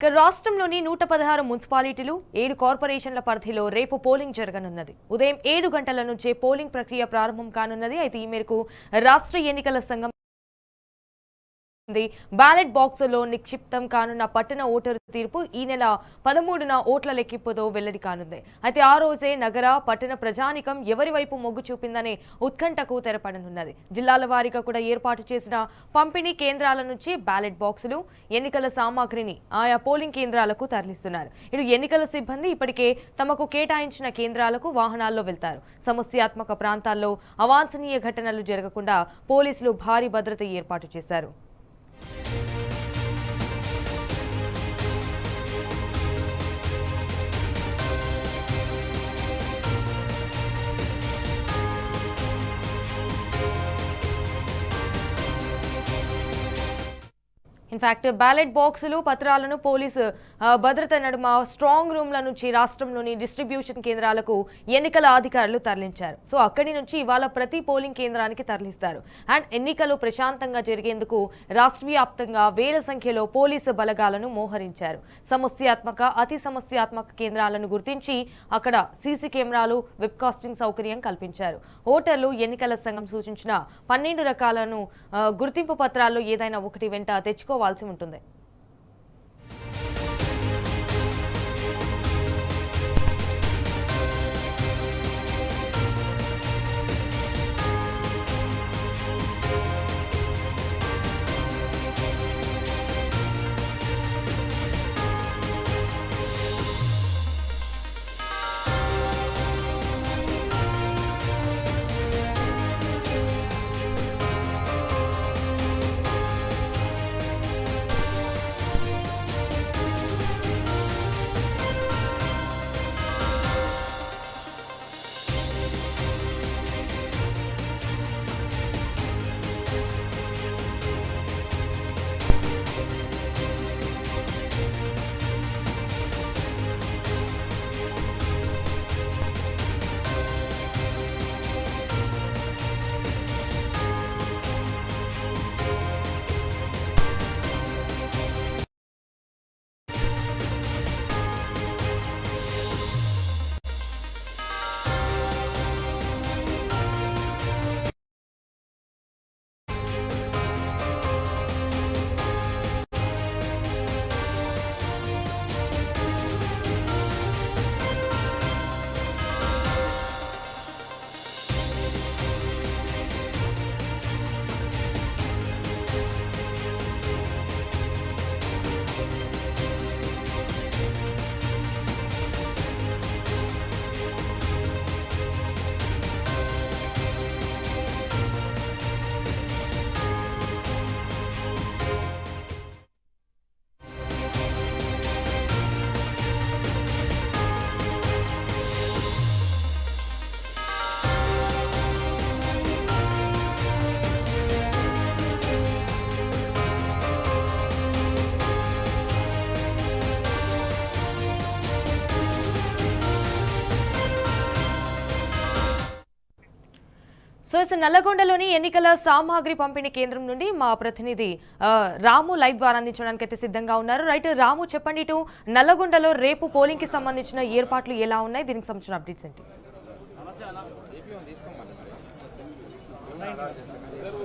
రాష్ట్రంలోని 116 మున్సిపాలిటీలు 7 కార్పొరేషన్ల పరిధిలో రేపు పోలింగ్ జరగనున్నది. ఉదయం 7 గంటల నుంచే పోలింగ్ ప్రక్రియ ప్రారంభం కానున్నది. అయితే ఈ మేరకు రాష్ట్ర ఎన్నికల సంఘం బ్యాలెట్ బాక్సులో నిక్షిప్తం కానున్న పట్టణ ఓటరు తీర్పు ఈ నెల 13న ఓట్ల లెక్కింపుతో వెల్లడి కానుంది. అయితే ఆ రోజే నగర పట్టణ ప్రజానికం ఎవరి వైపు మొగ్గు చూపిందనే ఉత్కంఠకు తెరపడనున్నది. జిల్లాల వారీగా కూడా ఏర్పాటు చేసిన పంపిణీ కేంద్రాల నుంచి బ్యాలెట్ బాక్సులు, ఎన్నికల సామాగ్రిని ఆయా పోలింగ్ కేంద్రాలకు తరలిస్తున్నారు. ఇటు ఎన్నికల సిబ్బంది ఇప్పటికే తమకు కేటాయించిన కేంద్రాలకు వాహనాల్లో వెళ్తారు. సమస్యాత్మక ప్రాంతాల్లో అవాంఛనీయ ఘటనలు జరగకుండా పోలీసులు భారీ భద్రత ఏర్పాటు చేశారు. ఇన్ఫాక్ట్ బ్యాలెట్ బాక్సులు పత్రాలను పోలీసు భద్రత నడుమ స్ట్రాంగ్ రూమ్ల నుంచి రాష్ట్రంలోని డిస్ట్రిబ్యూషన్ కేంద్రాలకు ఎన్నికల అధికారులు తరలించారు. సో అక్కడి నుంచి ఇవాళ ప్రతి పోలింగ్ కేంద్రానికి తరలిస్తారు. అండ్ ఎన్నికలు ప్రశాంతంగా జరిగేందుకు రాష్ట్ర వ్యాప్తంగా వేల సంఖ్యలో పోలీసు బలగాలను మోహరించారు. అతి సమస్యాత్మక కేంద్రాలను గుర్తించి అక్కడ సీసీ కెమెరాలు, వెబ్కాస్టింగ్ సౌకర్యం కల్పించారు. ఓటర్లు ఎన్నికల సంఘం సూచించిన 12 రకాలను గుర్తింపు పత్రాల్లో ఏదైనా ఒకటి వెంట తెచ్చుకోవాల్సి ఉంటుంది. సో నల్లగొండలోని ఎన్నికల సామాగ్రి పంపిణీ కేంద్రం నుండి మా ప్రతినిధి రాము లైవ్ ద్వారా అందించడానికి అయితే సిద్ధంగా ఉన్నారు. రైట్ రాము, చెప్పండి, ఇటు నల్లగొండలో రేపు పోలింగ్ కి సంబంధించిన ఏర్పాట్లు ఎలా ఉన్నాయి, దీనికి సంబంధించిన అప్డేట్స్ ఏంటి?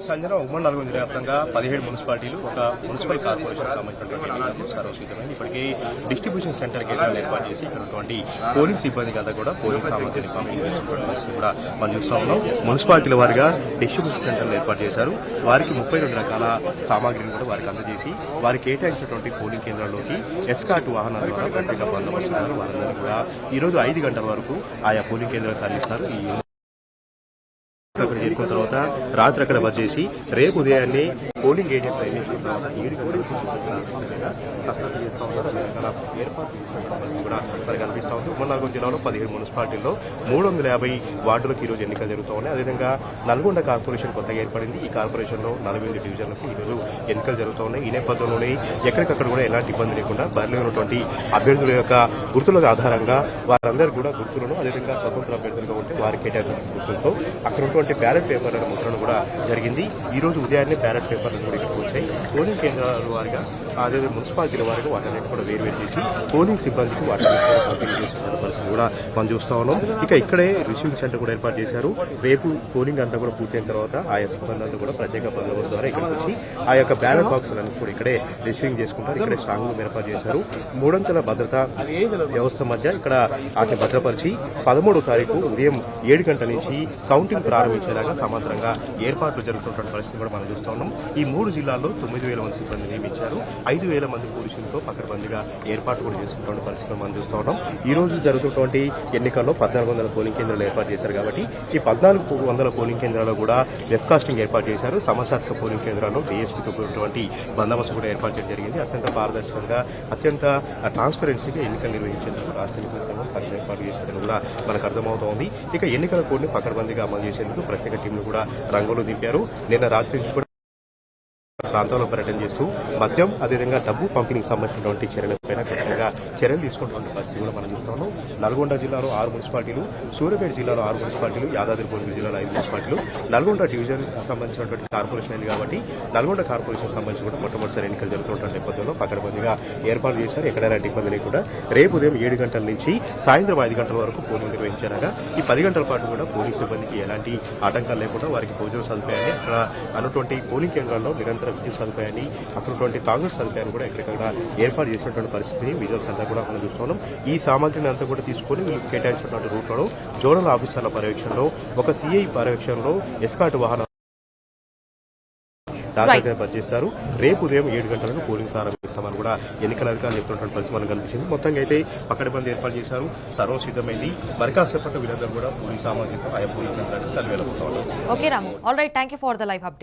సంజన ఉమ్మడి నల్గొండ జిల్లా వ్యాప్తంగా 17 మున్సిపాలిటీలు, ఒక మున్సిపల్ కార్పొరేషన్ సంబంధించినటువంటి సర్వస్వీకరణ ఇప్పటికీ డిస్ట్రిబ్యూషన్ సెంటర్ కేంద్రాలు ఏర్పాటు చేసి ఇక్కడ ఉన్నటువంటి పోలింగ్ సిబ్బందికి అంతా కూడా పోలింగ్ సామాగ్రిని పంపిణీ చేసినటువంటి కూడా మనం చూస్తూ ఉన్నాం. మున్సిపాలిటీల వారిగా డిస్ట్రిబ్యూషన్ సెంటర్లు ఏర్పాటు చేశారు. వారికి 32 రకాల సామాగ్రిని కూడా వారికి అందజేసి వారికి కేటాయించినటువంటి పోలింగ్ కేంద్రాల్లోకి ఎస్కాట్ వాహనాల ద్వారా ప్రత్యేక బందోబస్తున్నారు. వారందరూ కూడా ఈరోజు 5 గంటల వరకు ఆయా పోలింగ్ కేంద్రాలు తరలిస్తారు. అక్కడ చేరుకున్న తర్వాత రాత్రి అక్కడ బస్ చేసి రేపు ఉదయాన్నే పోలింగ్ ఏజెంట్ ఎన్నికల తర్వాత 7 కూడా మనకు కనిపిస్తూ ఉంది. ఉమ్మడి నల్గొండ జిల్లాలో 17 మున్సిపాలిటీల్లో 350 వార్డులకు ఈరోజు ఎన్నికలు జరుగుతూ ఉన్నాయి. అదేవిధంగా నల్గొండ కార్పొరేషన్ కొత్తగా ఏర్పడింది. ఈ కార్పొరేషన్లో 48 డివిజన్లకు ఈరోజు ఎన్నికలు జరుగుతూ ఉన్నాయి. ఈ నేపథ్యంలోనే ఎక్కడికక్కడ కూడా ఎలాంటి ఇబ్బంది లేకుండా బరిలో ఉన్నటువంటి అభ్యర్థుల యొక్క గుర్తుల ఆధారంగా వారందరూ కూడా గుర్తులను, అదేవిధంగా స్వతంత్ర అభ్యర్థులుగా ఉంటే వారి కేటాయించిన గుర్తులతో అక్కడ ఉన్నటువంటి బ్యాలెట్ పేపర్ల ముద్రణ కూడా జరిగింది. ఈ రోజు ఉదయాన్నే బ్యాలెట్ పేపర్లు కూడా ఇక్కడికి వచ్చాయి. పోలింగ్ కేంద్రాల వారిగా అదే మున్సిపాలిటీల వారిగా వాటిని కూడా వేరు చేసి పోలింగ్ సిబ్బందికి వాటిని పంపిణీ చేస్తున్న పరిస్థితి కూడా మనం చూస్తా ఉన్నాం. ఇక ఇక్కడే రిసీవింగ్ సెంటర్ కూడా ఏర్పాటు చేశారు. రేపు పోలింగ్ అంతా కూడా పూర్తయిన తర్వాత ఆయా సిబ్బంది అంతా కూడా ప్రత్యేక బందోబస్తు ద్వారా ఇక్కడికి వచ్చి ఆ యొక్క బ్యాలెట్ బాక్సులను కూడా ఇక్కడే రిసీవింగ్ చేసుకుంటారు. ఇక్కడే స్ట్రాంగ్ రూమ్ ఏర్పాటు చేశారు. 3 భద్రతా వ్యవస్థ మధ్య ఇక్కడ వాటిని భద్రపరిచి 13వ తారీఖు ఉదయం 7 గంటల నుంచి కౌంటింగ్ ప్రారంభించేలాగా సమాంతరంగా ఏర్పాట్లు జరుగుతున్న పరిస్థితి కూడా మనం చూస్తా ఉన్నాం. ఈ 3 జిల్లాల్లో 9,000 మంది సిబ్బంది నియమించారు. 5,000 మంది పోలీసులతో పకడ్బందీగా ఏర్పాటు కూడా చేస్తున్న పరిస్థితులు మనం చూస్తూ ఉన్నాం. ఈ రోజు జరుగుతున్నటువంటి ఎన్నికల్లో 1,400 పోలింగ్ కేంద్రాలు ఏర్పాటు చేశారు. కాబట్టి ఈ 1,400 పోలింగ్ కేంద్రాల్లో కూడా వెబ్కాస్టింగ్ ఏర్పాటు చేశారు. సమస్యాత్మక పోలింగ్ కేంద్రాల్లో డీఎస్పీతో కూడినటువంటి బందోబస్తు కూడా ఏర్పాటు చేయడం జరిగింది. అత్యంత పారదర్శకంగా అత్యంత ట్రాన్స్పరెన్సీగా ఎన్నికలు నిర్వహించేందుకు రాష్ట్ర ఎన్నికల సంఘం సర్వే ఏర్పాటు చేసినట్టు కూడా మనకు అర్థమవుతోంది. ఇక ఎన్నికల కోడ్ని పకడ్బందీగా అమలు చేసేందుకు ప్రత్యేక టీంలు కూడా రంగంలో దింపారు. నిన్న రాత్రి నుంచి కూడా ప్రాంతంలో పర్యటన చేస్తూ మద్యం అదేవిధంగా డబ్బు పంపిణీకి సంబంధించినటువంటి చర్యలపైన ఖచ్చితంగా చర్యలు తీసుకుంటున్న పరిస్థితి కూడా మనం చూస్తున్నాం. నల్గొండ జిల్లాలో 6 మున్సిపాలిటీలు, సూర్యాపేట జిల్లాలో 6 మున్సిపాలిటీలు, యాదాద్రి జిల్లాలో 5 మున్సిపాలిటీలు, నల్గొండ డివిజన్ సంబంధించినటువంటి కార్పొరేషన్ అయింది. కాబట్టి నల్గొండ కార్పొరేషన్ సంబంధించి కూడా మొట్టమొదటిసారి ఎన్నికలు జరుగుతున్న నేపథ్యంలో పకడ్బందీగా ఏర్పాటు చేశారు. ఎక్కడైనా ఇబ్బంది లేకుండా రేపు ఉదయం 7 గంటల నుంచి సాయంత్రం 5 గంటల వరకు పోలింగ్ నిర్వహించారగా ఈ 10 గంటల పాటు కూడా పోలింగ్ సిబ్బందికి ఎలాంటి ఆటంకాలు లేకుండా వారికి భోజన సదుపాయాన్ని అక్కడ అన్నటువంటి పోలింగ్ కేంద్రాల్లో నిరంతర విద్యుత్ సదుపాయాన్ని అక్కడటువంటి తాగునీటి సదుపాయాన్ని కూడా ఎక్కడెక్కడ ఏర్పాటు చేసినటువంటి పరిస్థితిని విజువల్స్ అంతా కూడా మనం చూస్తున్నాం. ఈ సామాగ్రిని అంతా కూడా తీసుకొని వీళ్ళు కేటాయించినటువంటి రూట్లలో జోనల్ ఆఫీసర్ల పర్యవేక్షణలో ఒక సిఐ పర్యవేక్షణలో ఎస్కాట్ వాహనం ఏర్పాటు చేశారు. రేపు ఉదయం 7 గంటలకు పోలింగ్ ప్రారంభిస్తామని కూడా ఎన్నికల అధికారులు చెప్తున్నటువంటి పరిస్థితి మనకు కనిపించింది. మొత్తంగా అయితే పకడ్బందీ ఏర్పాటు చేశారు. సర్వం సిద్ధమైంది. మరి కాసేపట్లో వీళ్ళందరూ కూడా పోలీస్ సామాజిక ఆయా పోలింగ్ కేంద్రానికి తరలి వెళ్ళబోతా ఉన్నారు. Okay Ramu, all right, thank you for the live update.